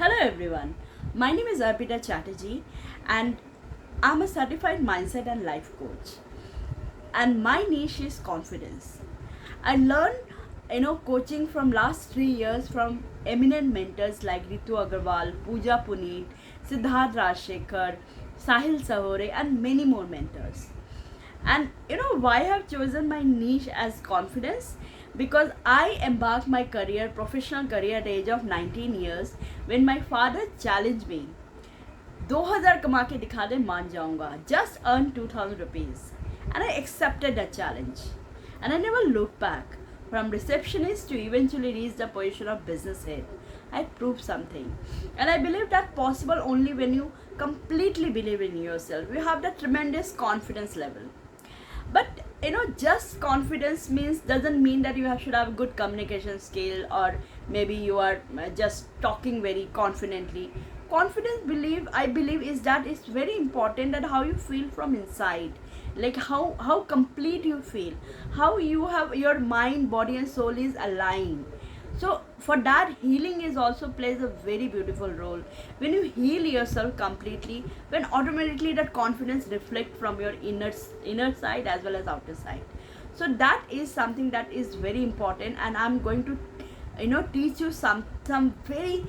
Hello everyone, my name is Arpita Chatterjee and I'm a certified mindset and life coach. And my niche is confidence. I learned coaching from last 3 years from eminent mentors like Ritu Agarwal, Pooja Puneet, Siddharth Rajshekhar, Sahil Sahore and many more mentors. And why I have chosen my niche as confidence? Because I embarked my professional career at the age of 19 years when my father challenged me. 2000 कमा के दिखा दे मान जाऊंगा. Just earn 2000 rupees. And I accepted that challenge. And I never looked back. From receptionist to eventually reach the position of business head. I proved something. And I believe that possible only when you completely believe in yourself. You have that tremendous confidence level. But just confidence doesn't mean that should have good communication skill, or maybe you are just talking very confidently. Confidence, I believe, is that it's very important that how you feel from inside, like how complete you feel, how you have your mind, body and soul is aligned. So for that, healing is also plays a very beautiful role. When you heal yourself completely, when automatically that confidence reflect from your inner side as well as outer side. So that is something that is very important, and I'm going to teach you some very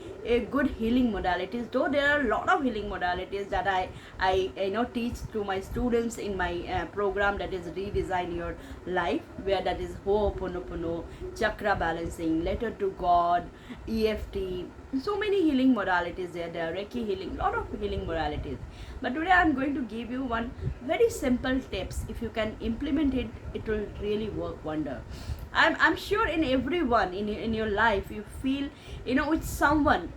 good healing modalities. Though there are a lot of healing modalities that I teach to my students in my program, that is Redesign Your Life, where that is Ho'oponopono, chakra balancing, letter to God, EFT, so many healing modalities there are Reiki healing, lot of healing modalities. But today I'm going to give you one very simple tips. If you can implement it, it will really work wonder. I'm sure in everyone in your life you feel with someone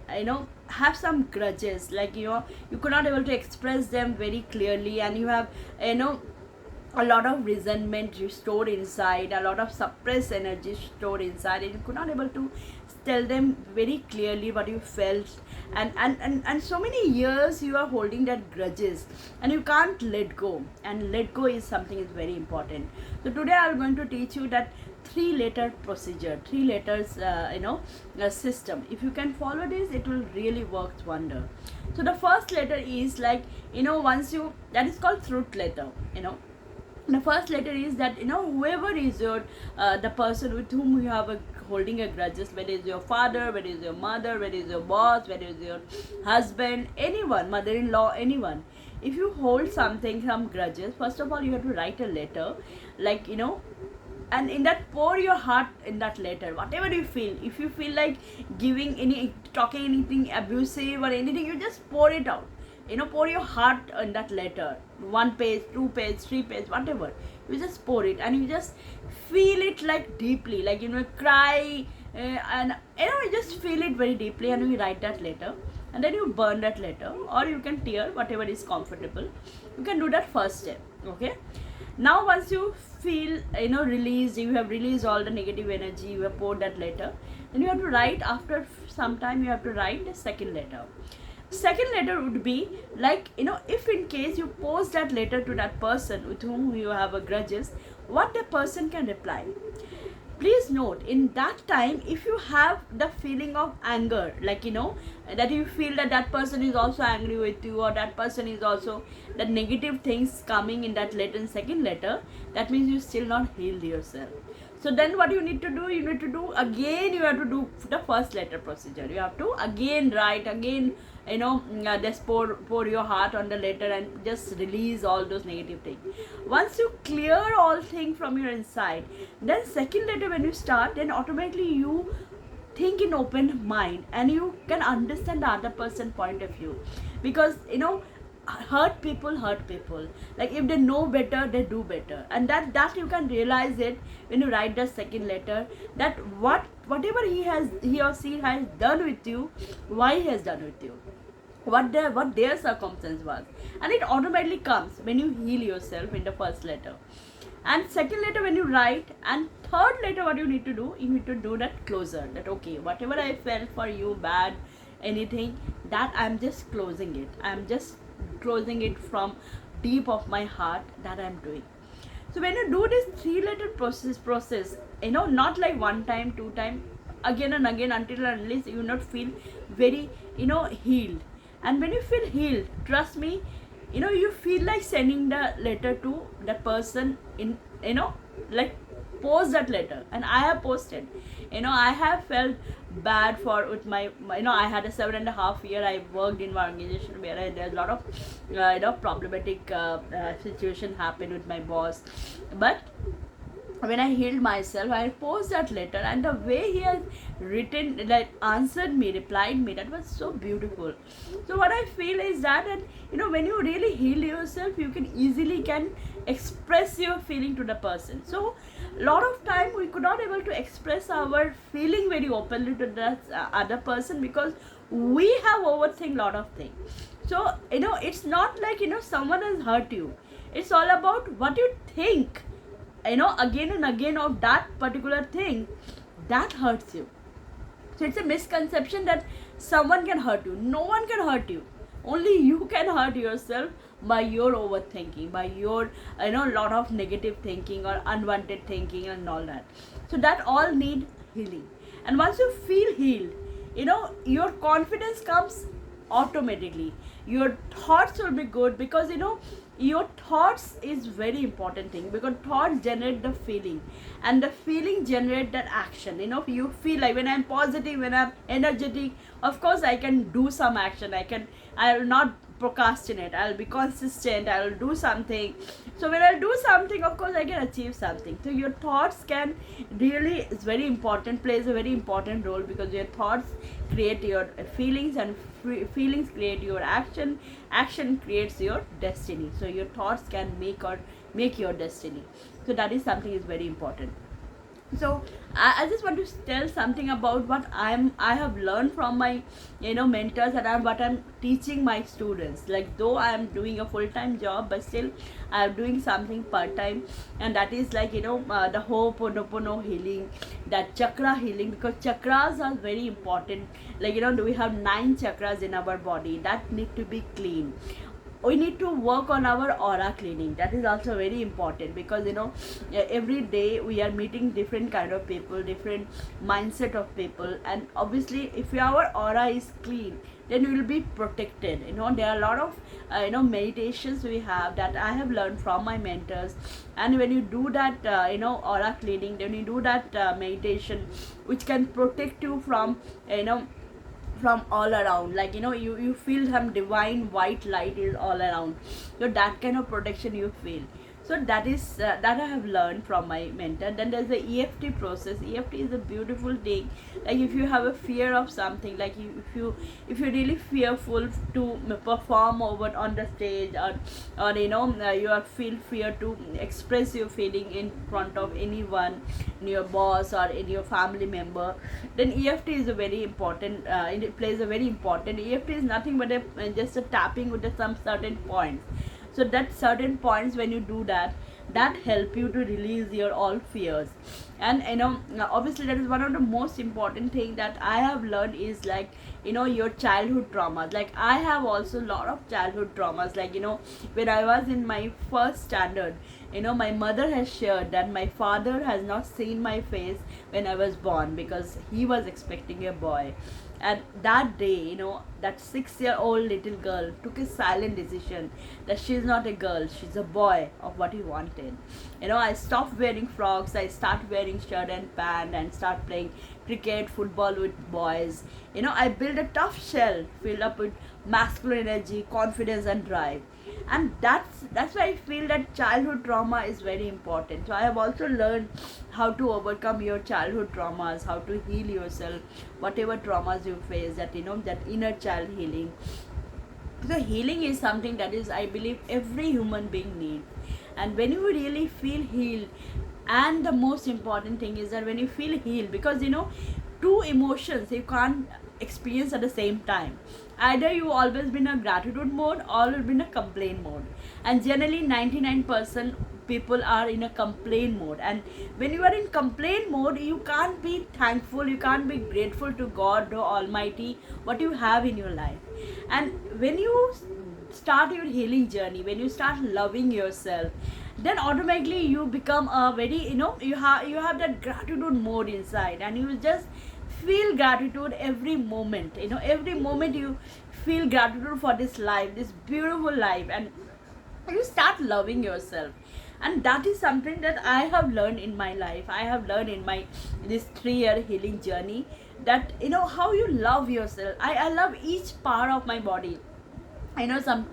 have some grudges, like you could not able to express them very clearly, and you have a lot of resentment you stored inside, a lot of suppressed energy stored inside, and you could not able to tell them very clearly what you felt, and so many years you are holding that grudges and you can't let go, and let go is something is very important. So today I'm going to teach you that 3-letter procedure, 3 letters system. If you can follow this, it will really work wonder. So the first letter is like once you, that is called truth letter. The first letter is that whoever is your the person with whom you have holding a grudges, whether it's your father, whether it's your mother, whether it's your boss, whether it's your husband, anyone, mother-in-law, anyone. If you hold some grudges, first of all you have to write a letter, like and in that pour your heart in that letter, whatever you feel. If you feel like talking anything abusive or anything, you just pour it out. Pour your heart in that letter, 1 page, 2 page, 3 page, whatever. You just pour it and you just feel it like deeply, like cry, and you just feel it very deeply, and you write that letter, and then you burn that letter, or you can tear, whatever is comfortable. You can do that first step. Okay, now once you feel released, you have released all the negative energy, you have poured that letter, then you have to write, after some time you have to write the second letter. Second letter would be like if in case you post that letter to that person with whom you have a grudges, what the person can reply. Please note, in that time, if you have the feeling of anger, like that you feel that that person is also angry with you, or that person is also that negative things coming in that letter, in second letter, that means you still not healed yourself. So then what you need to do, you have to do the first letter procedure. You have to again write, again just pour your heart on the letter and just release all those negative things. Once you clear all things from your inside, then second letter when you start, then automatically you think in open mind, and you can understand the other person point of view. Because hurt people, like if they know better, they do better, and that you can realize it when you write the second letter, that whatever he or she has done with you, why he has done with you, what their circumstance was, and it automatically comes when you heal yourself in the first letter. And second letter when you write, and third letter what you need to do, you need to do that closure, that okay, whatever I felt for you bad, anything, that I'm just closing it from deep of my heart, that I'm doing. So when you do this 3-letter process, not like one time, two time, again and again until and unless you not feel very, healed. And when you feel healed, trust me, you feel like sending the letter to the person in, like, post that letter. And I have posted, I have felt bad for with my I had a 7.5 year I worked in my organization where there's a lot of problematic situation happened with my boss. But when I healed myself, I posed that letter, and the way he has written, like, answered me, replied me, that was so beautiful. So what I feel is that, and when you really heal yourself, you can easily can express your feeling to the person. So a lot of time we could not able to express our feeling very openly to that other person, because we have overthink lot of things. So it's not like someone has hurt you. It's all about what you think, again and again of that particular thing that hurts you. So it's a misconception that someone can hurt you. No one can hurt you. Only you can hurt yourself by your overthinking, by your lot of negative thinking or unwanted thinking and all that. So that all need healing. And once you feel healed, your confidence comes automatically. Your thoughts will be good, because your thoughts is very important thing, because thoughts generate the feeling, and the feeling generate that action. You feel like, when I'm positive, when I'm energetic, of course I can do some action. I will not procrastinate, I'll be consistent, I'll do something. So when I do something, of course I can achieve something. So your thoughts can really, it's very important, plays a very important role, because your thoughts create your feelings, and feelings create your action creates your destiny. So your thoughts can make your destiny. So that is something is very important. So I just want to tell something about what I have learned from my mentors, and what I'm teaching my students. Like, though I am doing a full-time job, but still I am doing something part-time, and that is like the Ho'oponopono healing, that chakra healing, because chakras are very important. Like, we have 9 chakras in our body that need to be clean. We need to work on our aura cleaning. That is also very important, because every day we are meeting different kind of people, different mindset of people, and obviously if our aura is clean, then we will be protected. There are a lot of meditations we have that I have learned from my mentors. And when you do that aura cleaning, then you do that meditation, which can protect you from from all around. Like, you feel some divine white light is all around. So that kind of protection you feel. So that is that I have learned from my mentor. Then there's the EFT process. EFT is a beautiful thing. Like, if you have a fear of something, like if you're really fearful to perform over on the stage, or you are feel fear to express your feeling in front of anyone, your boss or in your family member, then EFT is a very important. It plays a very important. EFT is nothing but just a tapping with some certain points. So that certain points, when you do that help you to release your all fears. And obviously that is one of the most important thing that I have learned, is like your childhood traumas. Like, I have also a lot of childhood traumas. Like, when I was in my first standard, my mother has shared that my father has not seen my face when I was born, because he was expecting a boy. And that day, that 6-year-old little girl took a silent decision that she's not a girl, she's a boy of what he wanted. I stopped wearing frocks, I started wearing shirt and pant, and start playing cricket, football with boys. I built a tough shell filled up with masculine energy, confidence and drive. And that's why I feel that childhood trauma is very important. So I have also learned how to overcome your childhood traumas, how to heal yourself, whatever traumas you face, that that inner child healing. So healing is something that is, I believe, every human being needs. And when you really feel healed, and the most important thing is that when you feel healed, because two emotions you can't experience at the same time. Either you always been a gratitude mode, or you've been a complaint mode. And generally 99% people are in a complaint mode. And when you are in complaint mode, you can't be thankful, you can't be grateful to God, the Almighty, what you have in your life. And when you start your healing journey, when you start loving yourself, then automatically you become a very you have that gratitude mode inside, and you just feel gratitude every moment. Every moment you feel gratitude for this life, this beautiful life, and you start loving yourself. And that is something that I have learned in my life. I have learned in my this 3-year healing journey, that how you love yourself. I love each part of my body. Some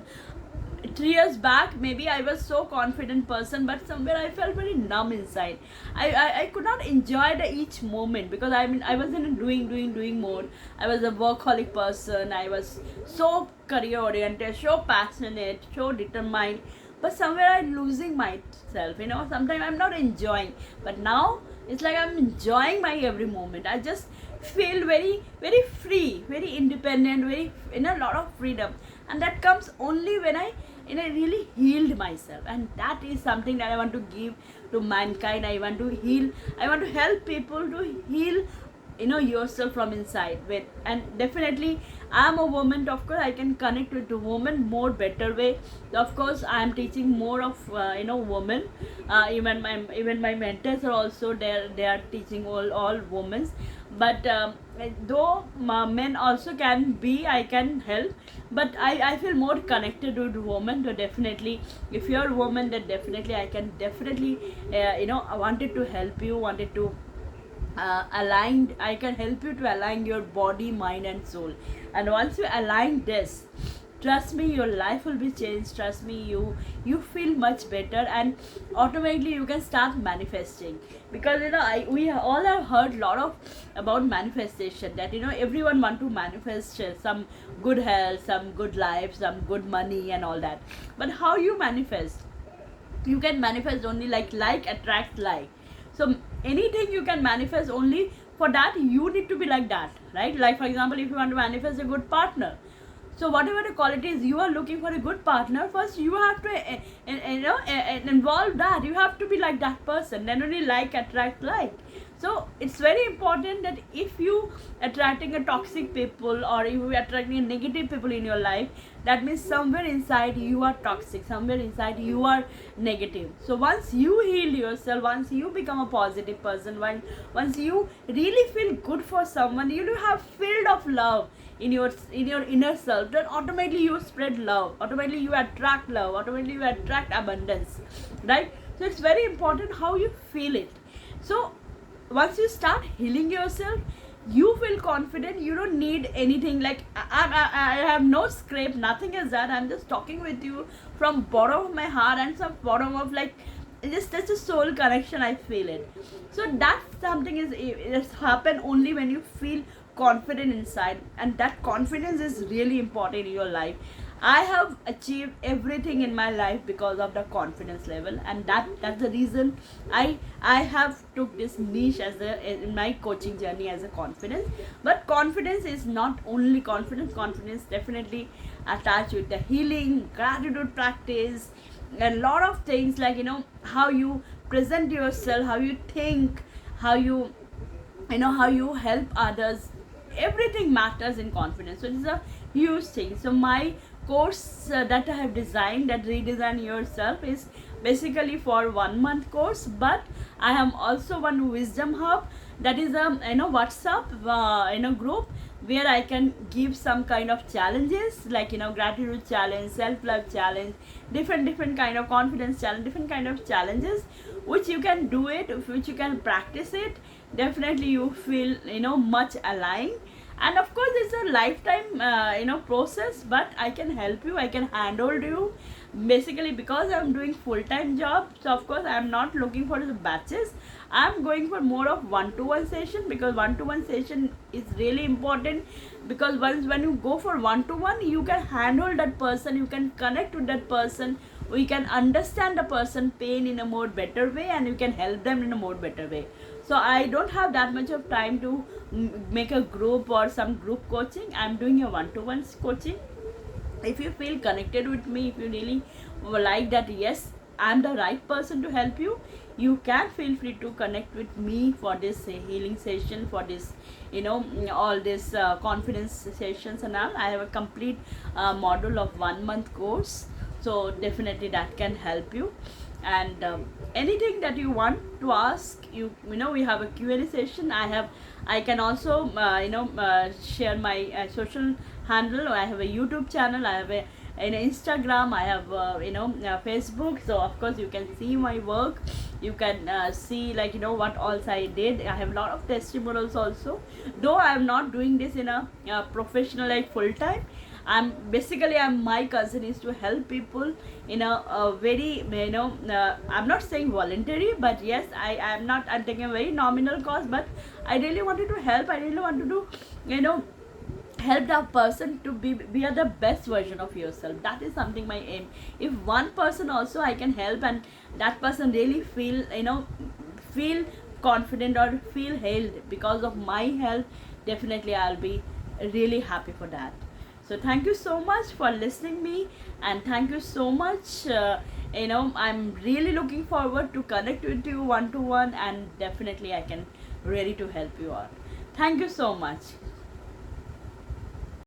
3 years back, maybe I was so confident person, but somewhere I felt very numb inside. I could not enjoy each moment, because I was in a doing mode. I was a workaholic person. I was so career oriented, so passionate, so determined, but somewhere I'm losing myself. Sometimes I'm not enjoying, but now it's like I'm enjoying my every moment. I just feel very very free, very independent, very in a lot of freedom. And that comes only when I really healed myself. And that is something that I want to give to mankind. I want to heal, I want to help people to heal yourself from inside with. And definitely I'm a woman, of course I can connect with the woman more better way. Of course I am teaching more of women. Even my mentors are also there, they are teaching all women. But though men also can be, I can help, but I feel more connected with women. So definitely, if you're a woman, then definitely I can definitely I wanted to help you, wanted to aligned, I can help you to align your body, mind and soul. And once you align this, trust me, your life will be changed. Trust me, you feel much better, and automatically you can start manifesting. Because we all have heard a lot of about manifestation, that everyone want to manifest some good health, some good life, some good money and all that. But how you manifest? You can manifest only like attracts like. So anything you can manifest, only for that you need to be like that, right? Like for example, if you want to manifest a good partner, so whatever the qualities you are looking for a good partner, first you have to involve that. You have to be like that person, then only like attract like. So it's very important that if you attracting a toxic people, or if you attracting negative people in your life, that means somewhere inside you are toxic, somewhere inside you are negative. So once you heal yourself, once you become a positive person, once you really feel good for someone, you have filled of love in your inner self, then automatically you spread love, automatically you attract love, automatically you attract abundance, right? So it's very important how you feel it. So once you start healing yourself, you feel confident. You don't need anything like I have no script, nothing is that. I'm just talking with you from bottom of my heart, and some bottom of just a soul connection. I feel it. So that's something it's happen only when you feel confident inside, and that confidence is really important in your life. I have achieved everything in my life because of the confidence level, and that's the reason I have took this niche in my coaching journey as a confidence. But confidence is not only confidence. Confidence definitely attached with the healing, gratitude practice, a lot of things like how you present yourself, how you think, how you how you help others. Everything matters in confidence. So it's a huge thing. So my course that I have designed, that Redesign Yourself, is basically for 1 month course. But I am also one wisdom hub, that is a WhatsApp group, where I can give some kind of challenges, like gratitude challenge, self-love challenge, different kind of confidence challenge, different kind of challenges, which you can do it, which you can practice it. Definitely you feel much aligned. And of course it's a lifetime process, but I can help you, I can handle you. Basically, because I'm doing full-time job, so of course I'm not looking for the batches. I'm going for more of one-to-one session, because one-to-one session is really important. Because when you go for one-to-one, you can handle that person, you can connect with that person, we can understand the person pain in a more better way, and you can help them in a more better way. So I don't have that much of time to make a group or some group coaching. I'm doing a one-to-one coaching. If you feel connected with me, if you really like that, yes, I'm the right person to help you, you can feel free to connect with me for this healing session, for this all this confidence sessions and all. I have a complete module of 1 month course, so definitely that can help you. And anything that you want to ask, you know, we have a Q&A session. I can also share my social handle. I have a YouTube channel, I have a an Instagram, I have Facebook. So of course you can see my work. You can see, like, you know, what else I did. I have a lot of testimonials also, though I am not doing this in a professional, like, full time. I'm my concern is to help people in a very, I'm not saying voluntary, but yes, I'm taking a very nominal cost, but I really wanted to help. I really wanted to, you know, help that person to be at the best version of yourself. That is something my aim. If one person also I can help, and that person really feel, feel confident or feel held because of my help, definitely I'll be really happy for that. So thank you so much for listening me, and thank you so much. I'm really looking forward to connect with you one to one, and definitely I can ready to help you out. Thank you so much.